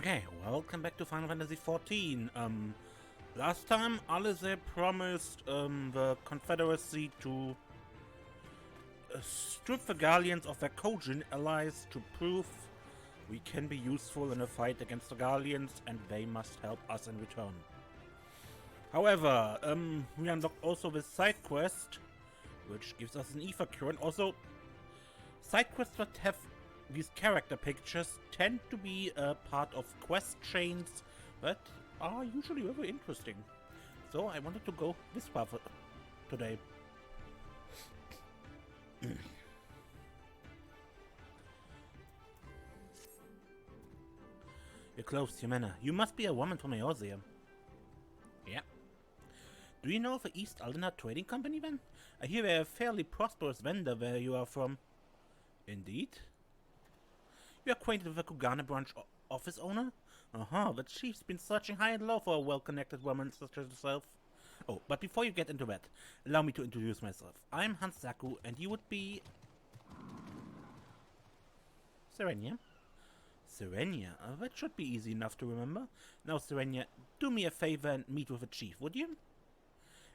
Okay, welcome back to Final Fantasy XIV. Last time Alize promised the Confederacy to strip the Garleans of their Kojin allies to prove we can be useful in a fight against the Garleans, and they must help us in return. However, we unlocked also this side quest, which gives us an ether current. Also, side quests that have these character pictures tend to be a part of quest chains that are usually very interesting. So I wanted to go this path today. You're close, Jimena. You must be a woman from Eorzea. Yeah. Do you know of the East Aldenard Trading Company then? I hear they're a fairly prosperous vendor where you are from. Indeed? You're acquainted with the Kugane branch office owner? The chief's been searching high and low for a well-connected woman such as yourself. Oh, but before you get into that, allow me to introduce myself. I'm Hansaku, and you would be... Serenia? Serenia? That should be easy enough to remember. Now, Serenia, do me a favor and meet with the chief, would you?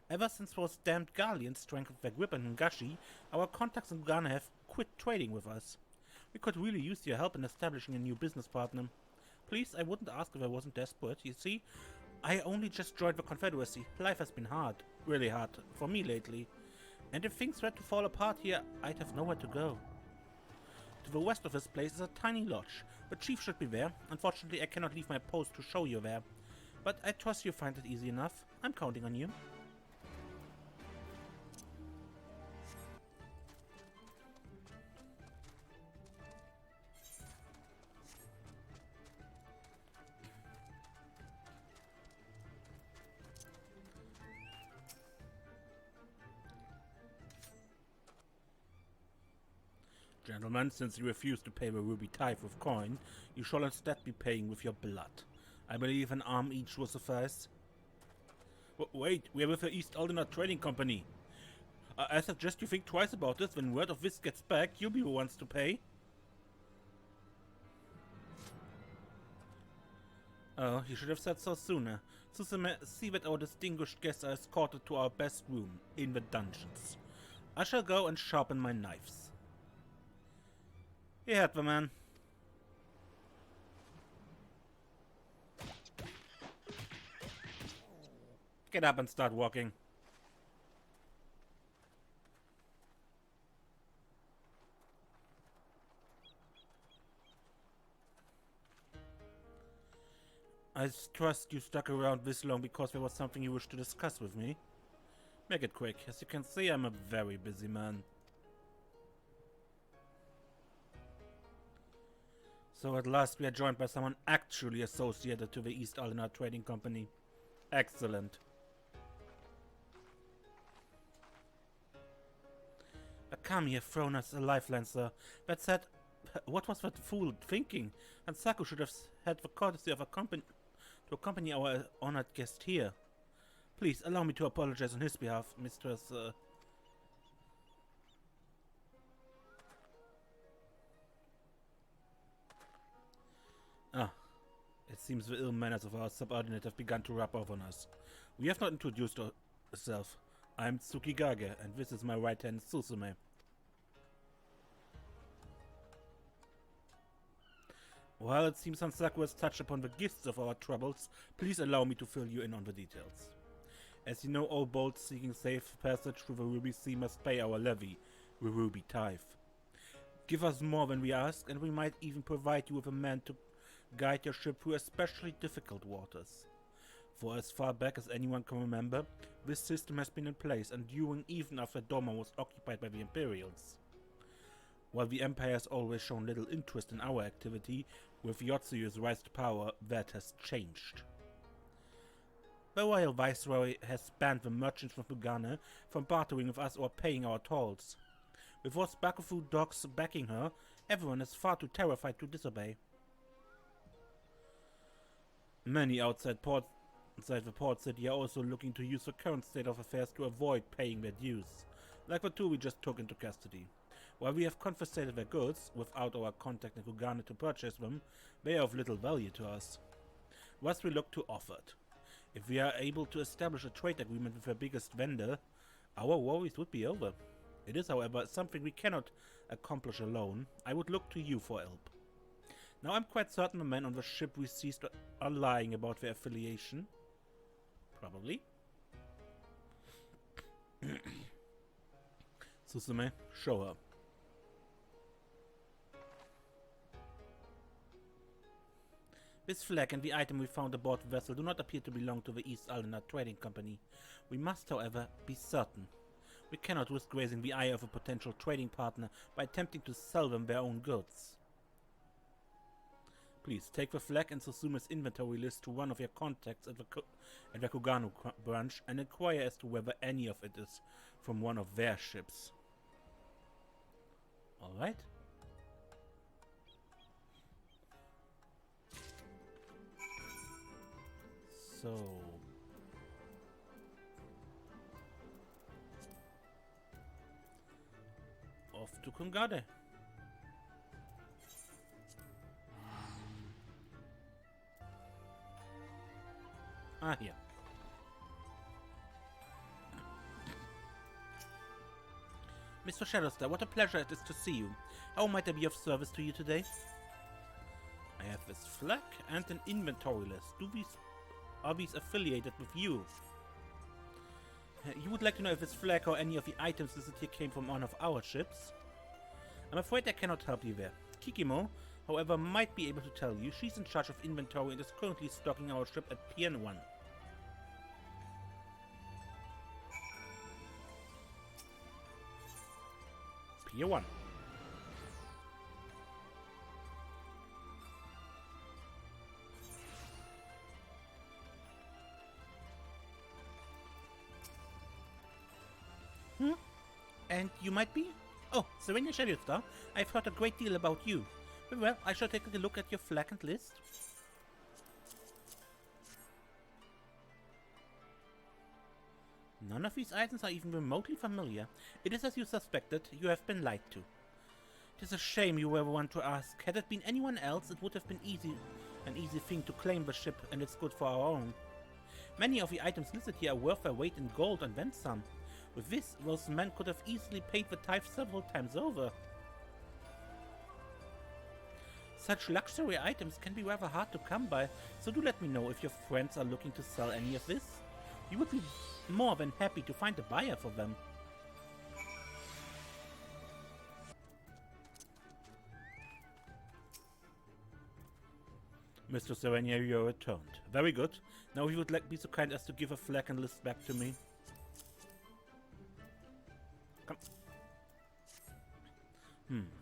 Ever since those damned Garleans strengthened their grip on Ngashi, our contacts in Kugane have quit trading with us. We could really use your help in establishing a new business partner. Please, I wouldn't ask if I wasn't desperate. You see, I only just joined the Confederacy. Life has been hard, really hard, for me lately. And if things were to fall apart here, I'd have nowhere to go. To the west of this place is a tiny lodge. The chief should be there. Unfortunately, I cannot leave my post to show you there. But I trust you find it easy enough. I'm counting on you. Gentlemen, since you refuse to pay the ruby tithe with coin, you shall instead be paying with your blood. I believe an arm each will suffice. Wait, we are with the East Aldenard Trading Company. I suggest you think twice about this. When word of this gets back, you'll be the ones to pay. Oh, you should have said so sooner. Susume, see that our distinguished guests are escorted to our best room, in the dungeons. I shall go and sharpen my knives. You heard the man. Get up and start walking. I trust you stuck around this long because there was something you wished to discuss with me. Make it quick. As you can see, I'm a very busy man. So at last we are joined by someone actually associated to the East Aldenard Trading Company. Excellent. Akami have thrown us a lifeline, sir. That said, what was that fool thinking? And Saku should have had the courtesy of to accompany our honored guest here. Please, allow me to apologize on his behalf, Mistress... It seems the ill manners of our subordinate have begun to rub off on us. We have not introduced ourselves. I'm Tsukigage, and this is my right hand, Susume. While it seems Hansaku has touched upon the gist of our troubles, please allow me to fill you in on the details. As you know, all bolts seeking safe passage through the Ruby Sea must pay our levy, the Ruby Tithe. Give us more than we ask, and we might even provide you with a man to guide your ship through especially difficult waters. For as far back as anyone can remember, this system has been in place, enduring even after Doma was occupied by the Imperials. While the Empire has always shown little interest in our activity, with Yotsuyu's rise to power, that has changed. The Royal Viceroy has banned the merchants from Kugane from bartering with us or paying our tolls. With those Bakufu dogs backing her, everyone is far too terrified to disobey. Many outside the port city are also looking to use the current state of affairs to avoid paying their dues, like the two we just took into custody. While we have confiscated their goods, without our contact in Kugane to purchase them, they are of little value to us. Thus we look to offer it. If we are able to establish a trade agreement with their biggest vendor, our worries would be over. It is, however, something we cannot accomplish alone. I would look to you for help. Now I'm quite certain the men on the ship we seized are lying about their affiliation. Probably. Susume, show her. This flag and the item we found aboard the vessel do not appear to belong to the East Aldenard Trading Company. We must, however, be certain. We cannot risk raising the eye of a potential trading partner by attempting to sell them their own goods. Please, take the flag and Susume's inventory list to one of your contacts at the Kugano branch and inquire as to whether any of it is from one of their ships. Alright. So... off to Kungade. Ah, here. Mr. Shadowstar, what a pleasure it is to see you. How might I be of service to you today? I have this flag and an inventory list. Are these affiliated with you? You would like to know if this flag or any of the items listed here came from one of our ships? I'm afraid I cannot help you there. Kikimo, however, might be able to tell you. She's in charge of inventory and is currently stocking our ship at Pier 1. Pier 1. And you might be? Oh, Serenia Shadowstar, I've heard a great deal about you. Well, I shall take a look at your flag and list. None of these items are even remotely familiar. It is as you suspected, you have been lied to. It is a shame you were the one to ask. Had it been anyone else, it would have been an easy thing to claim the ship and its good for our own. Many of the items listed here are worth their weight in gold and then some. With this, those men could have easily paid the tithe several times over. Such luxury items can be rather hard to come by, so do let me know if your friends are looking to sell any of this. You would be more than happy to find a buyer for them. Mr. Serenia, you are returned. Very good. Now you would be so kind as to give a flag and list back to me.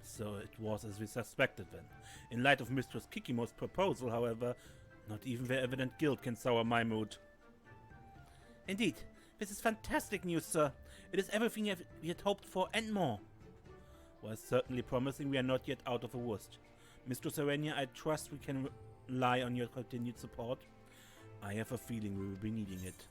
So it was as we suspected then. In light of Mistress Kikimo's proposal, however, not even their evident guilt can sour my mood. Indeed, this is fantastic news, sir. It is everything we had hoped for and more. While certainly promising, we are not yet out of the worst. Mistress Serenia, I trust we can rely on your continued support. I have a feeling we will be needing it.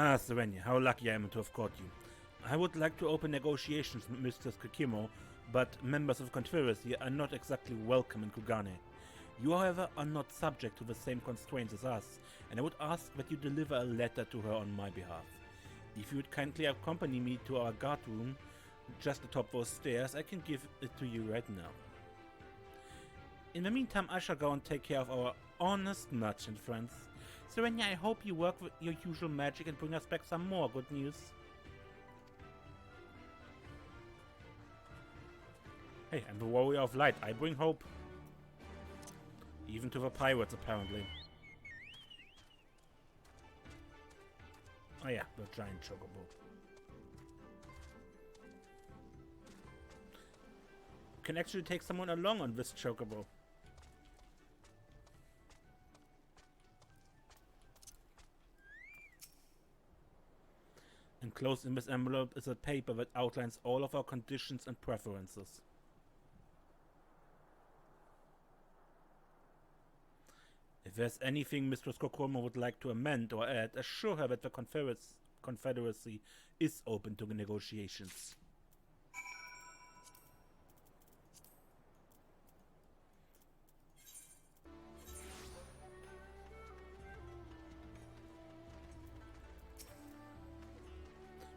Ah, Serenia, how lucky I am to have caught you. I would like to open negotiations with Mistress Kikimo, but members of the Confederacy are not exactly welcome in Kugane. You, however, are not subject to the same constraints as us, and I would ask that you deliver a letter to her on my behalf. If you would kindly accompany me to our guard room, just atop those stairs, I can give it to you right now. In the meantime, I shall go and take care of our honest merchant friends. Serenia, I hope you work with your usual magic and bring us back some more good news. Hey, I'm the warrior of light. I bring hope. Even to the pirates, apparently. Oh yeah, the giant chocobo. Can actually take someone along on this chocobo. Enclosed in this envelope is a paper that outlines all of our conditions and preferences. If there's anything Mistress Kokoma would like to amend or add, assure her that the Confederacy is open to negotiations.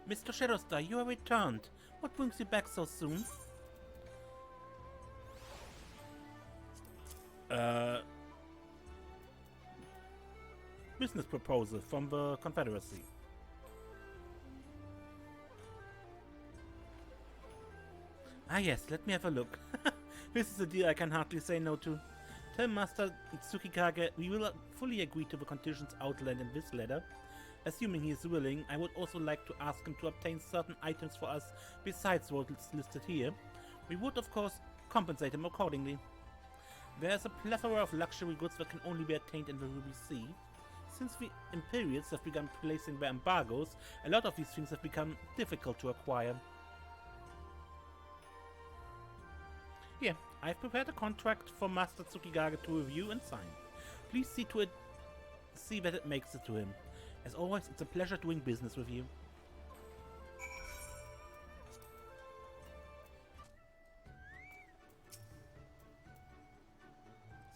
Mr. Shadowstar, you are returned. What brings you back so soon? Business proposal from the Confederacy. Ah yes, let me have a look. This is a deal I can hardly say no to. Tell Master Tsukikage we will fully agree to the conditions outlined in this letter. Assuming he is willing, I would also like to ask him to obtain certain items for us besides what is listed here. We would, of course, compensate him accordingly. There is a plethora of luxury goods that can only be attained in the Ruby Sea. Since the Imperials have begun placing their embargoes, a lot of these things have become difficult to acquire. Here, I've prepared a contract for Master Tsukikage to review and sign. Please see that it makes it to him. As always, it's a pleasure doing business with you.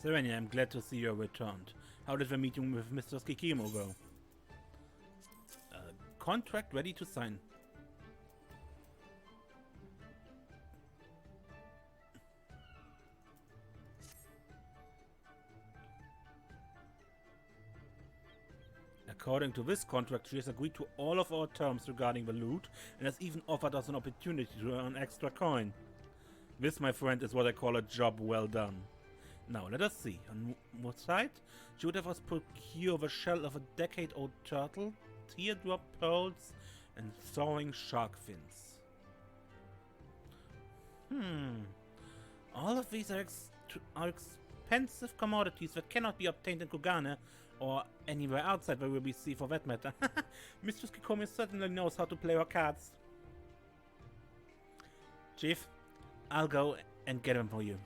Serenia, I'm glad to see you returned. How did the meeting with Mr. Skikimo go? Contract ready to sign. According to this contract, she has agreed to all of our terms regarding the loot and has even offered us an opportunity to earn extra coin. This, my friend, is what I call a job well done. Now, let us see. On what side? She would have us procure the shell of a decade-old turtle, teardrop pearls, and soaring shark fins. All of these are expensive commodities that cannot be obtained in Kugane, or anywhere outside the Ruby Sea for that matter. Mistress Kikomi certainly knows how to play her cards. Chief, I'll go and get them for you.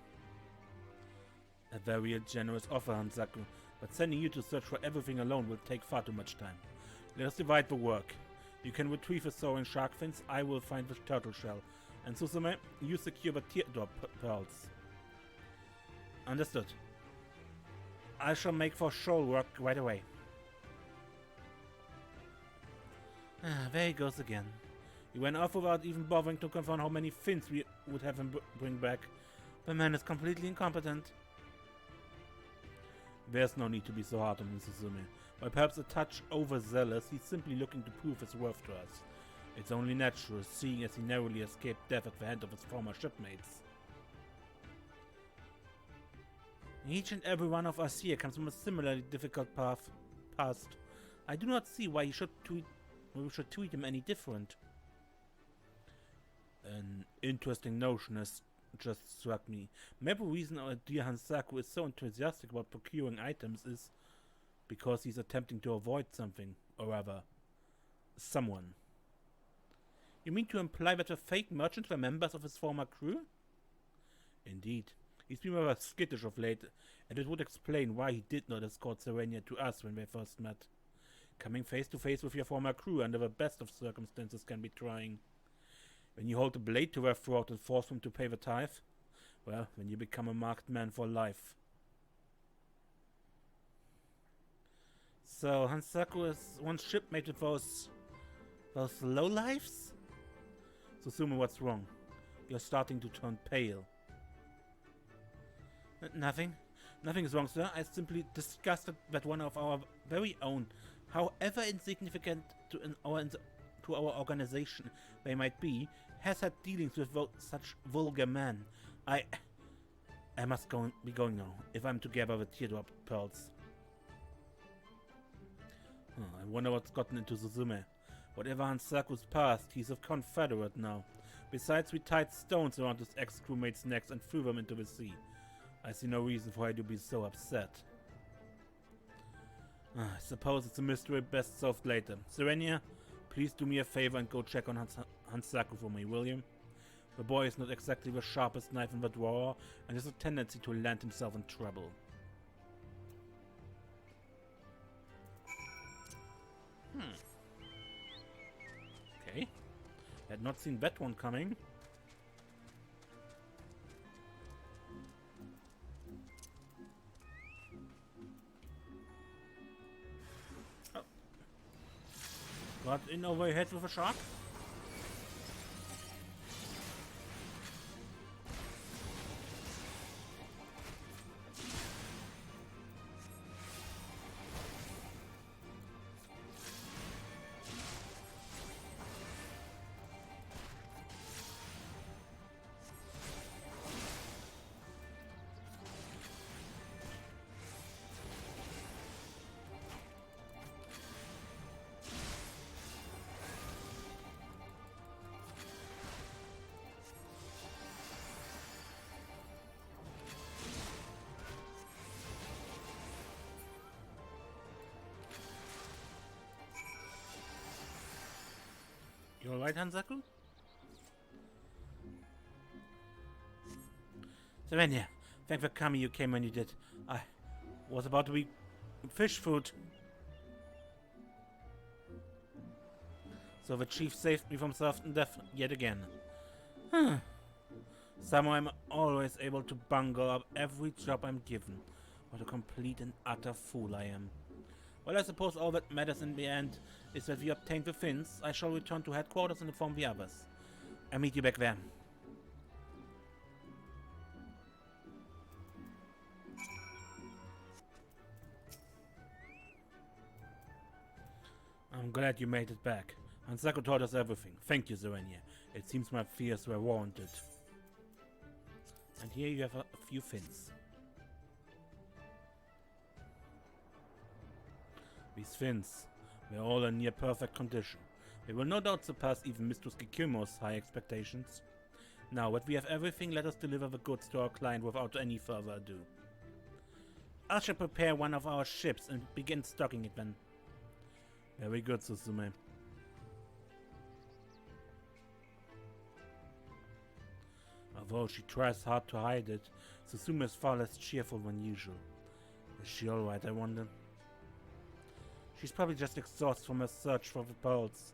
A very generous offer, Hansaku, but sending you to search for everything alone will take far too much time. Let us divide the work. You can retrieve the soaring shark fins, I will find the turtle shell. And Susume, you secure the teardrop pearls. Understood. I shall make for shoal work right away. There he goes again. He went off without even bothering to confirm how many fins we would have him bring back. The man is completely incompetent. There's no need to be so hard on Susume. While perhaps a touch overzealous, he's simply looking to prove his worth to us. It's only natural, seeing as he narrowly escaped death at the hand of his former shipmates. Each and every one of us here comes from a similarly difficult past. I do not see why we should treat him any different. An interesting notion has just struck me. Maybe the reason our dear Hansaku is so enthusiastic about procuring items is because he's attempting to avoid something, or rather, someone. You mean to imply that the fake merchants were members of his former crew? Indeed. He's been rather skittish of late, and it would explain why he did not escort Serenia to us when they first met. Coming face to face with your former crew under the best of circumstances can be trying. When you hold a blade to their throat and force them to pay the tithe, well, then you become a marked man for life. So, Hansaku is once shipmate with those lowlifes? Susumu, what's wrong? You're starting to turn pale. Nothing. Nothing is wrong, sir. I simply disgusted that one of our very own, however insignificant to our organization they might be, has had dealings with such vulgar men. I must be going now, if I'm to gather the teardrop pearls. I wonder what's gotten into Suzume. Whatever Hansaku's past, he's a Confederate now. Besides, we tied stones around his ex-crewmates' necks and threw them into the sea. I see no reason for her to be so upset. I suppose it's a mystery best solved later. Serenia, Please do me a favor and go check on Hansaku for me, will you? The boy is not exactly the sharpest knife in the drawer and has a tendency to land himself in trouble. Okay. Had not seen that one coming. Oh. Got in over your head with a shark? You alright, Hansaku? Savannah, thanks for coming. You came when you did. I was about to be fish food. So the chief saved me from certain death yet again. Somehow I'm always able to bungle up every job I'm given. What a complete and utter fool I am. Well, I suppose all that matters in the end is that we obtained the fins. I shall return to headquarters and inform the others. I'll meet you back there. I'm glad you made it back. Hansaku told us everything. Thank you, Zerenia. It seems my fears were warranted. And here you have a few fins. These fins were all in near perfect condition. They will no doubt surpass even Mistress Kikimo's high expectations. Now that we have everything, let us deliver the goods to our client without any further ado. I shall prepare one of our ships and begin stocking it then. Very good, Suzume. Although she tries hard to hide it, Suzume is far less cheerful than usual. Is she alright, I wonder? She's probably just exhausted from her search for the pearls.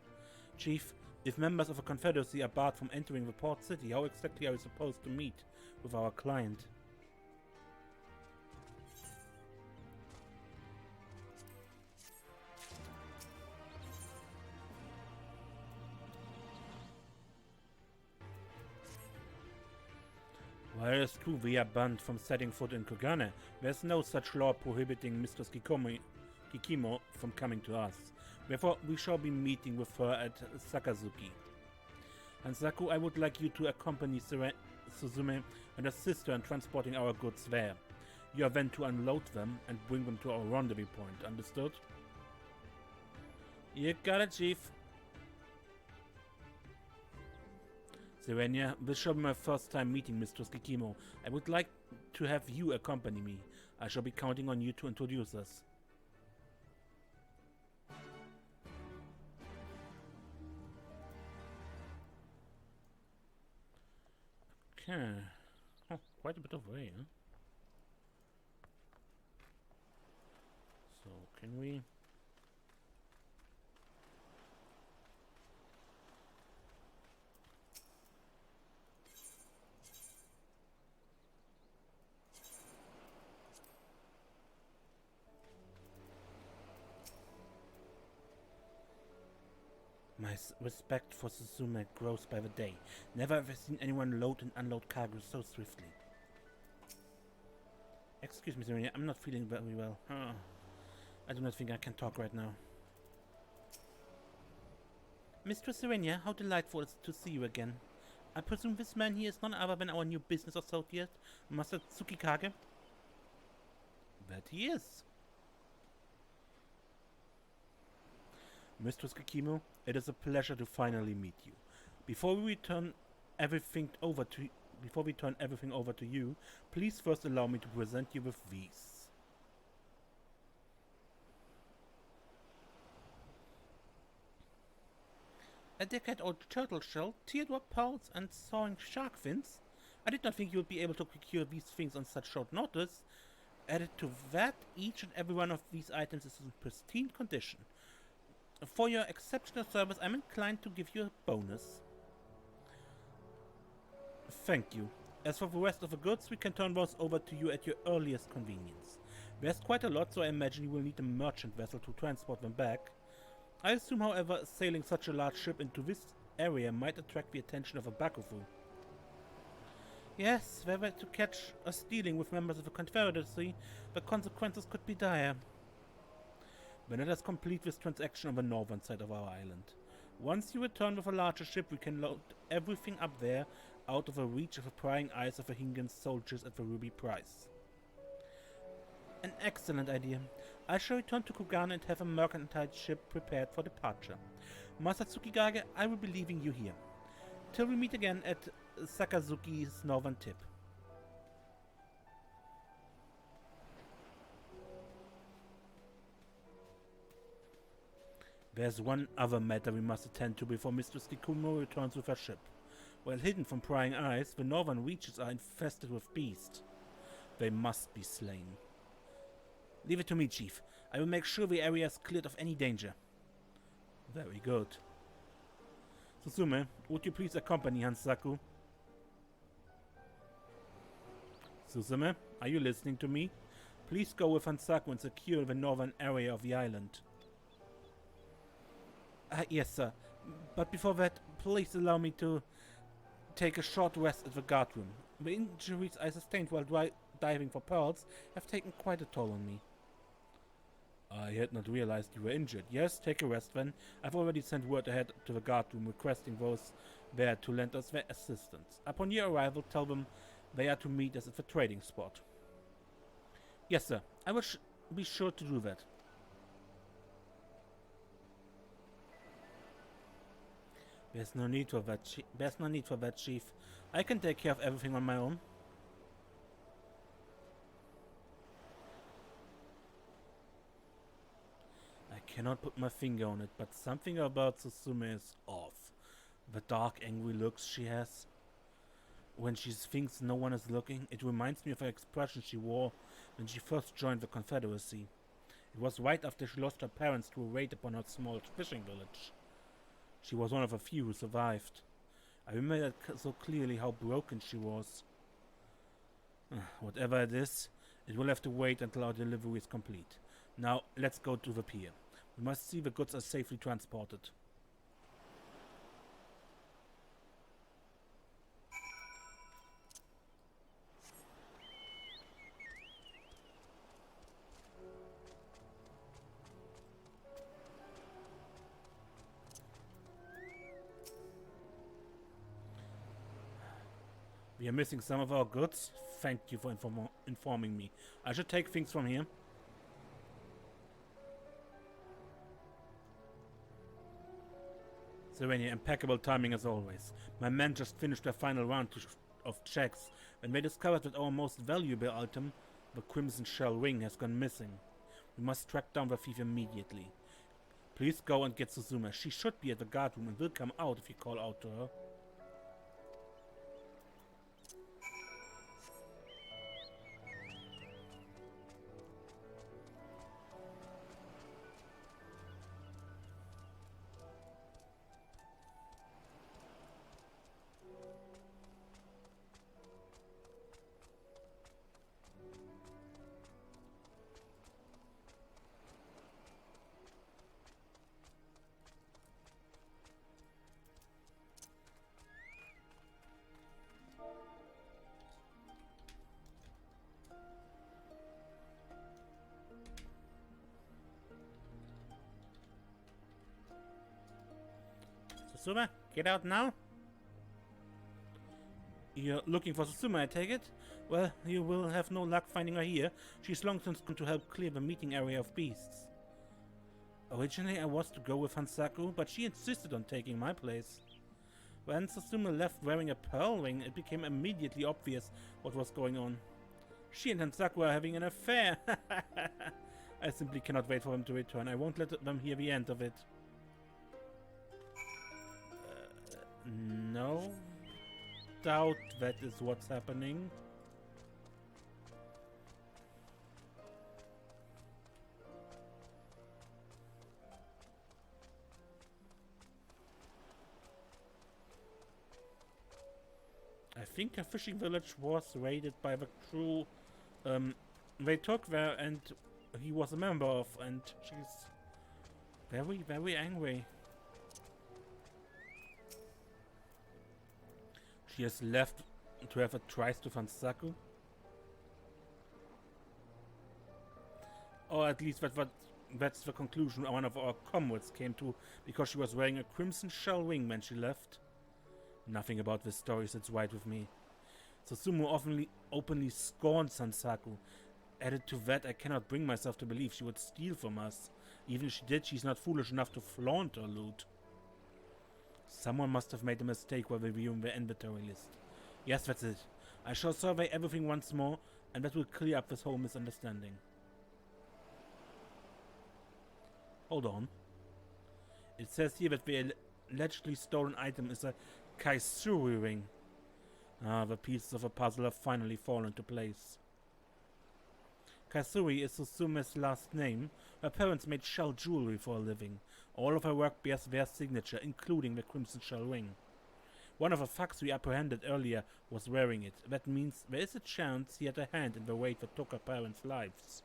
Chief, if members of the Confederacy are barred from entering the port city, how exactly are we supposed to meet with our client? While it is true we are banned from setting foot in Kogane, there's no such law prohibiting Mistress Kikimo from coming to us. Therefore, we shall be meeting with her at Sakazuki. Hansaku, I would like you to accompany Suzume and assist her in transporting our goods there. You are then to unload them and bring them to our rendezvous point, understood? You got it, Chief. Serenia, this shall be my first time meeting Mistress Kikimo. I would like to have you accompany me. I shall be counting on you to introduce us. Okay. Oh, quite a bit of way, huh? So, can we... My respect for Suzume grows by the day. Never have I seen anyone load and unload cargo so swiftly. Excuse me, Serena, I'm not feeling very well. I do not think I can talk right now. Mistress Serena, how delightful it is to see you again. I presume this man here is none other than our new business associate, Master Tsukikage? That he is. Mistress Kikimo, it is a pleasure to finally meet you. Before we turn everything over to you, please first allow me to present you with these. A decade-old turtle shell, teardrop pearls, and soaring shark fins? I did not think you would be able to procure these things on such short notice. Added to that, each and every one of these items is in pristine condition. For your exceptional service, I'm inclined to give you a bonus. Thank you. As for the rest of the goods, we can turn those over to you at your earliest convenience. There's quite a lot, so I imagine you will need a merchant vessel to transport them back. I assume, however, sailing such a large ship into this area might attract the attention of a Bakufu. Yes, were we to catch us dealing with members of the Confederacy, the consequences could be dire. Then let us complete this transaction on the northern side of our island. Once you return with a larger ship, we can load everything up there, out of the reach of the prying eyes of the Hingan soldiers at the Ruby Price. An excellent idea. I shall return to Kugane and have a mercantile ship prepared for departure. Master Tsukigage, I will be leaving you here. Till we meet again at Sakazuki's northern tip. There's one other matter we must attend to before Mistress Kikumo returns with her ship. While hidden from prying eyes, the northern reaches are infested with beasts. They must be slain. Leave it to me, Chief. I will make sure the area is cleared of any danger. Very good. Susume, would you please accompany Hansaku? Susume, are you listening to me? Please go with Hansaku and secure the northern area of the island. Yes, sir. But before that, please allow me to take a short rest at the guard room. The injuries I sustained while diving for pearls have taken quite a toll on me. I had not realized you were injured. Yes, take a rest then. I've already sent word ahead to the guard room requesting those there to lend us their assistance. Upon your arrival, tell them they are to meet us at the trading spot. Yes, sir. I will be sure to do that. There's no need for that, Chief. I can take care of everything on my own. I cannot put my finger on it, but something about Susume is off. The dark, angry looks she has when she thinks no one is looking. It reminds me of her expression she wore when she first joined the Confederacy. It was right after she lost her parents to a raid upon her small fishing village. She was one of the few who survived. I remember so clearly how broken she was. Whatever it is, it will have to wait until our delivery is complete. Now, let's go to the pier. We must see the goods are safely transported. We are missing some of our goods. Thank you for informing me. I should take things from here. Serenia, impeccable timing as always. My men just finished their final round of checks when they discovered that our most valuable item, the Crimson Shell ring, has gone missing. We must track down the thief immediately. Please go and get Suzume. She should be at the guard room and will come out if you call out to her. Susume, get out now. You're looking for Susume, I take it? Well, you will have no luck finding her here. She's long since gone to help clear the meeting area of beasts. Originally, I was to go with Hansaku, but she insisted on taking my place. When Susume left wearing a pearl ring, it became immediately obvious what was going on. She and Hansaku are having an affair. I simply cannot wait for them to return. I won't let them hear the end of it. No doubt that is what's happening. I think a fishing village was raided by the crew they took there, and he was a member of, and she's very, very angry. She has left to have a tryst to Fansaku. Or at least that's the conclusion one of our comrades came to, because she was wearing a crimson shell ring when she left. Nothing about this story sits right with me. Susumu openly scorned Sansaku. Added to that, I cannot bring myself to believe she would steal from us. Even if she did, she's not foolish enough to flaunt her loot. Someone must have made a mistake while reviewing the inventory list. Yes, that's it. I shall survey everything once more, and that will clear up this whole misunderstanding. Hold on. It says here that the allegedly stolen item is a Kaisuri ring. Ah, the pieces of a puzzle have finally fallen into place. Kaisuri is Susume's last name. Her parents made shell jewelry for a living. All of her work bears their signature, including the crimson shell ring. One of the thugs we apprehended earlier was wearing it. That means there is a chance he had a hand in the raid that took her parents' lives,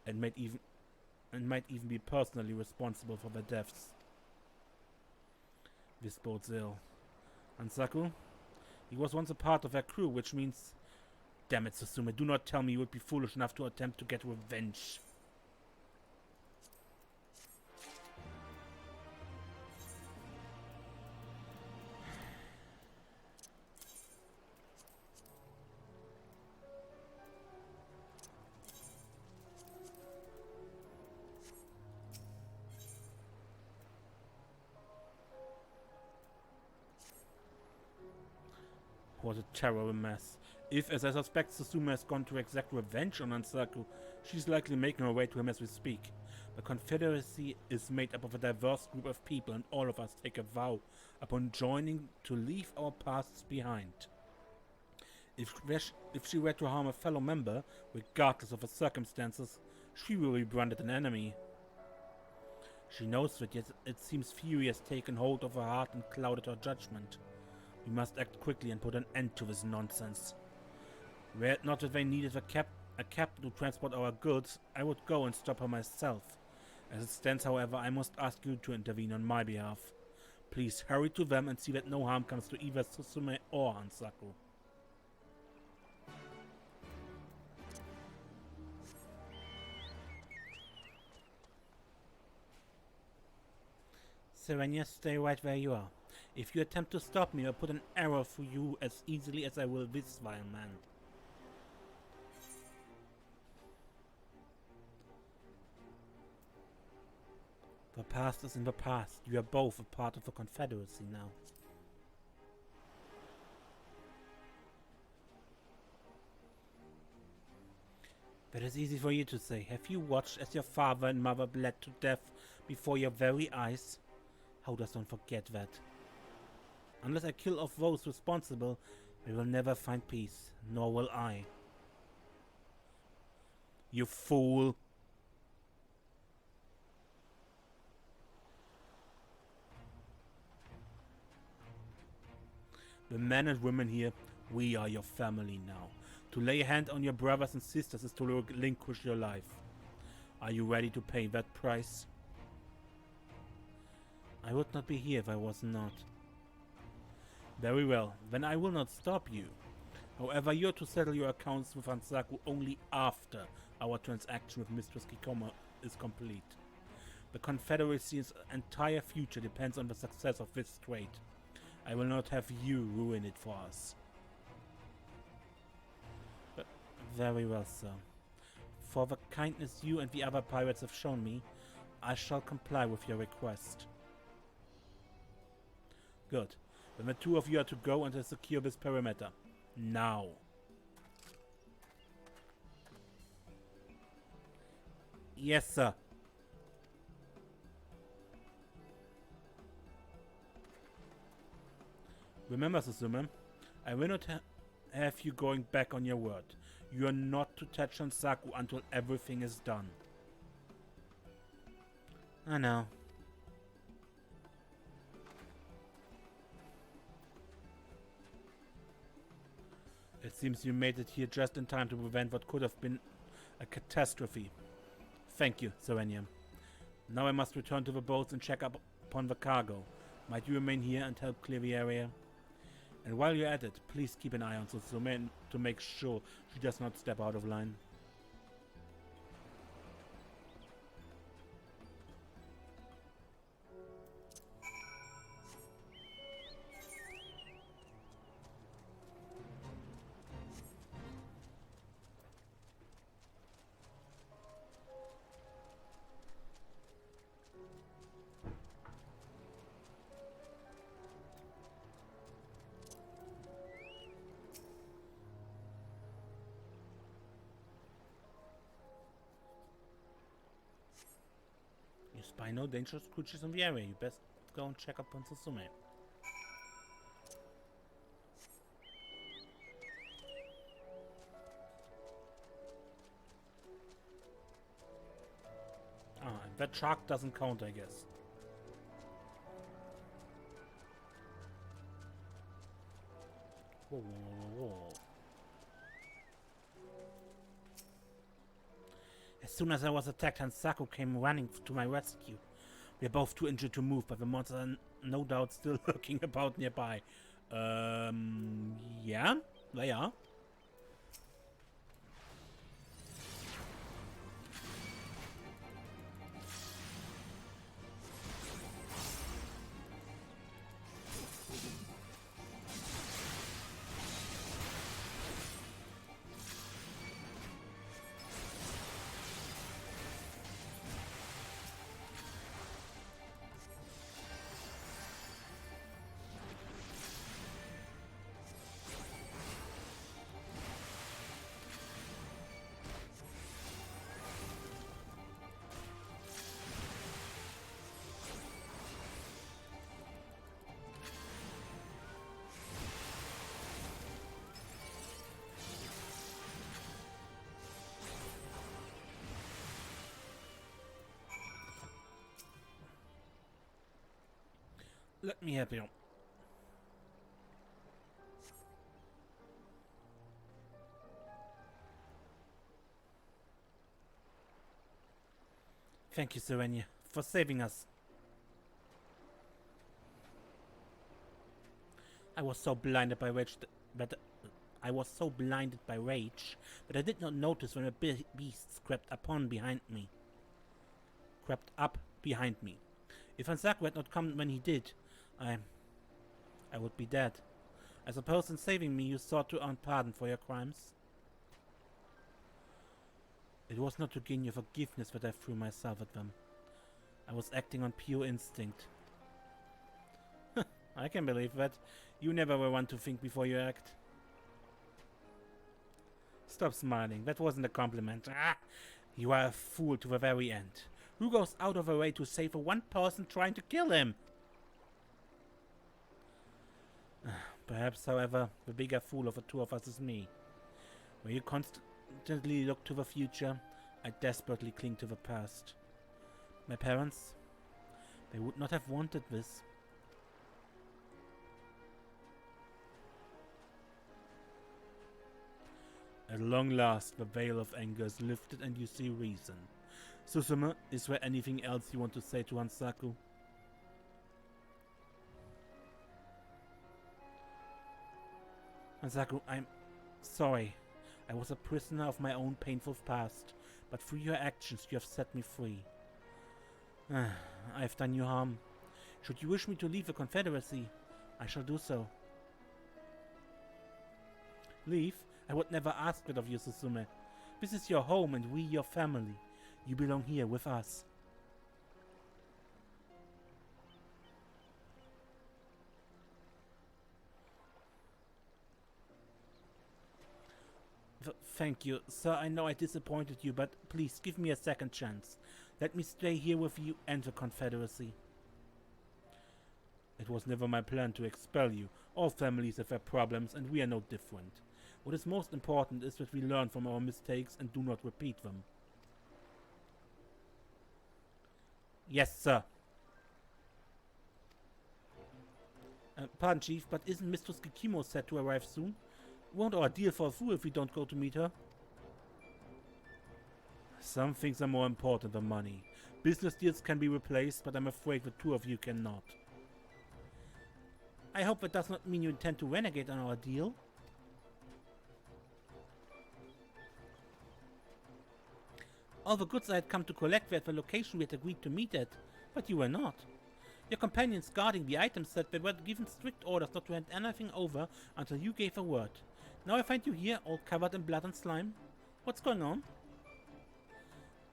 and might even be personally responsible for their deaths. This bodes ill. Ansaku? He was once a part of their crew, which means... Damn it, Susume, do not tell me you would be foolish enough to attempt to get revenge. What a terrible mess. If, as I suspect, Susume has gone to exact revenge on Ansaku, she's likely making her way to him as we speak. The Confederacy is made up of a diverse group of people, and all of us take a vow upon joining to leave our pasts behind. If she were to harm a fellow member, regardless of the circumstances, she will be branded an enemy. She knows that, yet it seems fury has taken hold of her heart and clouded her judgment. We must act quickly and put an end to this nonsense. Were it not that they needed a captain to transport our goods, I would go and stop her myself. As it stands, however, I must ask you to intervene on my behalf. Please hurry to them and see that no harm comes to either Susume or Ansaku. Serenia, stay right where you are. If you attempt to stop me, I'll put an arrow through you as easily as I will this vile man. The past is in the past. You are both a part of the Confederacy now. That is easy for you to say. Have you watched as your father and mother bled to death before your very eyes? How does one forget that? Unless I kill off those responsible, we will never find peace, nor will I. You fool! The men and women here, we are your family now. To lay a hand on your brothers and sisters is to relinquish your life. Are you ready to pay that price? I would not be here if I was not. Very well, then I will not stop you. However, you are to settle your accounts with Ansaku only after our transaction with Mistress Kikoma is complete. The Confederacy's entire future depends on the success of this trade. I will not have you ruin it for us. But very well, sir. For the kindness you and the other pirates have shown me, I shall comply with your request. Good. Then the two of you are to go and to secure this perimeter. Now. Yes, sir. Remember, Susumu, I will not have you going back on your word. You are not to touch Hansaku until everything is done. I know. It seems you made it here just in time to prevent what could have been a catastrophe. Thank you, Serenium. Now I must return to the boats and check up upon the cargo. Might you remain here and help clear the area? And while you're at it, please keep an eye on Susumu to make sure she does not step out of line. You spy no dangerous creatures in the area. You best go and check up on Susumu. Ah, and that shark doesn't count, I guess. Whoa, whoa, whoa, whoa. As soon as I was attacked, Hansaku came running to my rescue. We are both too injured to move, but the monsters are no doubt still lurking about nearby. Yeah, they are. Let me help you. Thank you, Serenia, for saving us. I was so blinded by rage that I did not notice when the beasts crept up behind me. If Hansaku had not come when he did, I would be dead. I suppose in saving me you sought to earn pardon for your crimes. It was not to gain your forgiveness that I threw myself at them. I was acting on pure instinct. I can believe that. You never were one to think before you act. Stop smiling. That wasn't a compliment. Ah, you are a fool to the very end. Who goes out of her way to save a one person trying to kill him? Perhaps, however, the bigger fool of the two of us is me. When you constantly look to the future, I desperately cling to the past. My parents, they would not have wanted this. At long last, the veil of anger is lifted and you see reason. Susumu, is there anything else you want to say to Hansaku? Hansaku, I'm sorry. I was a prisoner of my own painful past, but through your actions you have set me free. I have done you harm. Should you wish me to leave the Confederacy, I shall do so. Leave? I would never ask that of you, Susumu. This is your home and we your family. You belong here with us. Thank you. Sir, I know I disappointed you, but please give me a second chance. Let me stay here with you and the Confederacy. It was never my plan to expel you. All families have their problems, and we are no different. What is most important is that we learn from our mistakes and do not repeat them. Yes, sir. Pardon, Chief, but isn't Mistress Kikimo set to arrive soon? Won't our deal fall through if we don't go to meet her? Some things are more important than money. Business deals can be replaced, but I'm afraid the two of you cannot. I hope that does not mean you intend to renegade on our deal. All the goods I had come to collect were at the location we had agreed to meet at, but you were not. Your companions guarding the items said they were given strict orders not to hand anything over until you gave a word. Now I find you here, all covered in blood and slime. What's going on?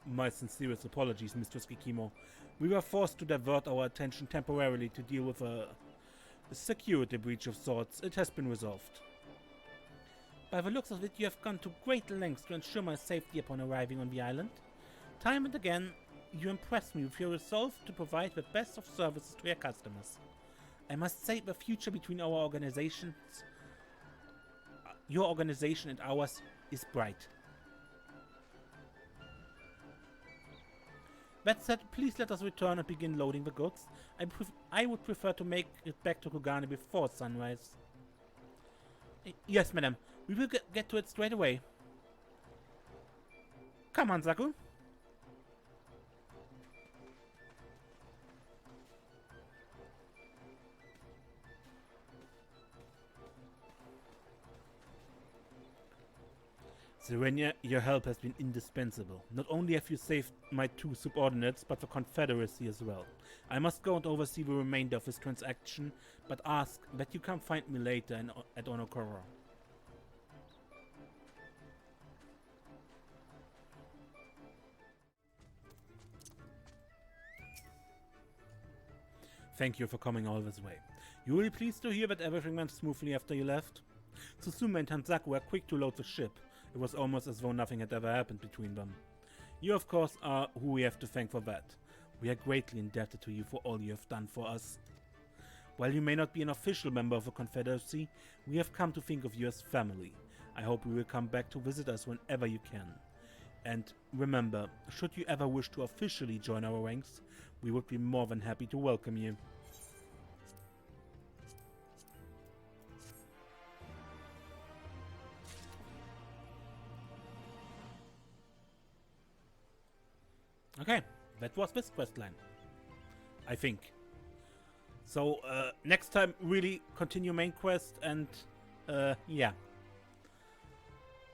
My sincerest apologies, Mistress Kikimo. We were forced to divert our attention temporarily to deal with a security breach of sorts. It has been resolved. By the looks of it, you have gone to great lengths to ensure my safety upon arriving on the island. Time and again, you impress me with your resolve to provide the best of services to your customers. I must say the future between our organizations, your organization and ours, is bright. That said, please let us return and begin loading the goods. I would prefer to make it back to Kugane before sunrise. Yes, madam. We will get to it straight away. Come on, Zaku. Serenia, your help has been indispensable. Not only have you saved my two subordinates, but the Confederacy as well. I must go and oversee the remainder of this transaction, but ask that you come find me later at Onokoro. Thank you for coming all this way. You will be pleased to hear that everything went smoothly after you left. Susumu and Hanzaku were quick to load the ship. It was almost as though nothing had ever happened between them. You, of course, are who we have to thank for that. We are greatly indebted to you for all you have done for us. While you may not be an official member of the Confederacy, we have come to think of you as family. I hope you will come back to visit us whenever you can. And remember, should you ever wish to officially join our ranks, we would be more than happy to welcome you. Okay, that was this questline, I think. So, next time, really continue main quest and, yeah.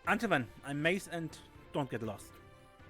Until then, I'm Mace and don't get lost.